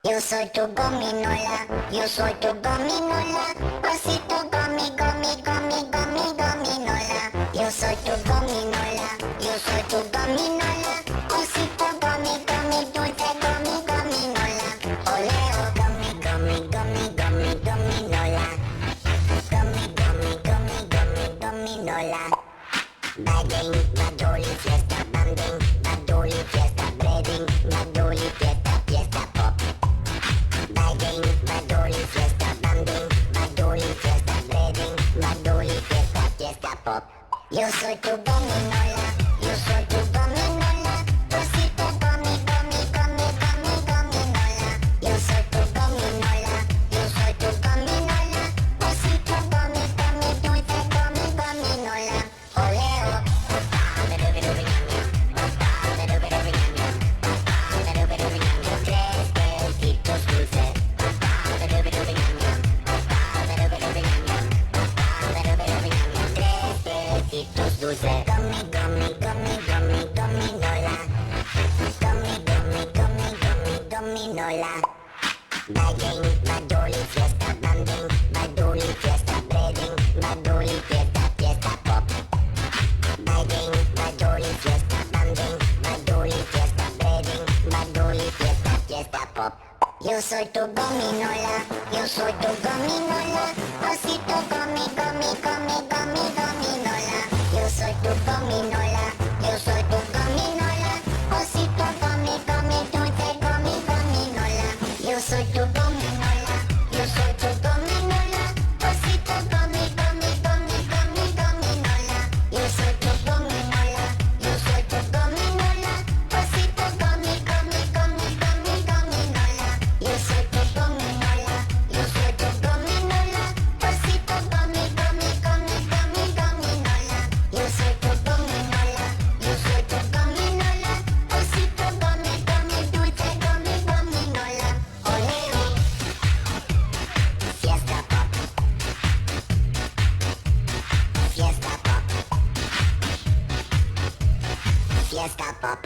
Yo soy tu gominola, yo soy tu gominola, osito gomi, gomi, gomi, gomi, gominola. Yo soy tu gominola, yo soy tu gominola, osito gomi, gomi, dulce gomi, gominola. Oleo, gomi, gomi, gomi, gomi, gominola. Gomi, gomi, gomi, gomi, gominola. Bagging, badoli, fiesta, banding, badoli, fiesta, breading, badoli, fiesta, fiesta pop. Bagging, badoli, fiesta, banding, badoli, fiesta, breading, badoli, fiesta, fiesta pop. Yo soy tu gominola, yo soy tu gominola, osito gomi, gomi, gomi, gomi, gominola. Yo soy tu gominola, yo soy tu gominola, osito gomi, gomi, dulce gomi, gominola. Oleo. Tres besitos dulces. Tres besitos dulces. Gummy, gummy, gummy, gummy, gominola. Gummy, gummy, gummy, gummy, gominola. Bagging, badoli, fiesta, banding, badoli, fiesta, breading, badoli, fiesta, fiesta pop. Bagging, badoli, fiesta, banding, badoli, fiesta, breading, badoli, fiesta, fiesta pop. Yo soy tu gominola, yo soy tu gominola, osito gomi, gomi, gomi, gomi, gominola. Yo soy tu gominola, yo soy tu gominola, osito gomi, gomi, dulce gomi, gominola. Yo soy tu gominola, yo soy tu gominola, osito gomi, gomi, gomi, gomi, gominola. Yo soy tu gominola, yo soy tu gominola, osito gomi, gomi, gomi, gomi, gominola. Yo soy tu gominola, yo soy tu gominola, osito gomi, gomi, gomi, gomi, gominola. Yo soy tu gominola, yo soy tu gominola, osito gomi, gomi, dulce gomi, gominola. Oleo. Fiesta pop. Fiesta pop. Fiesta pop.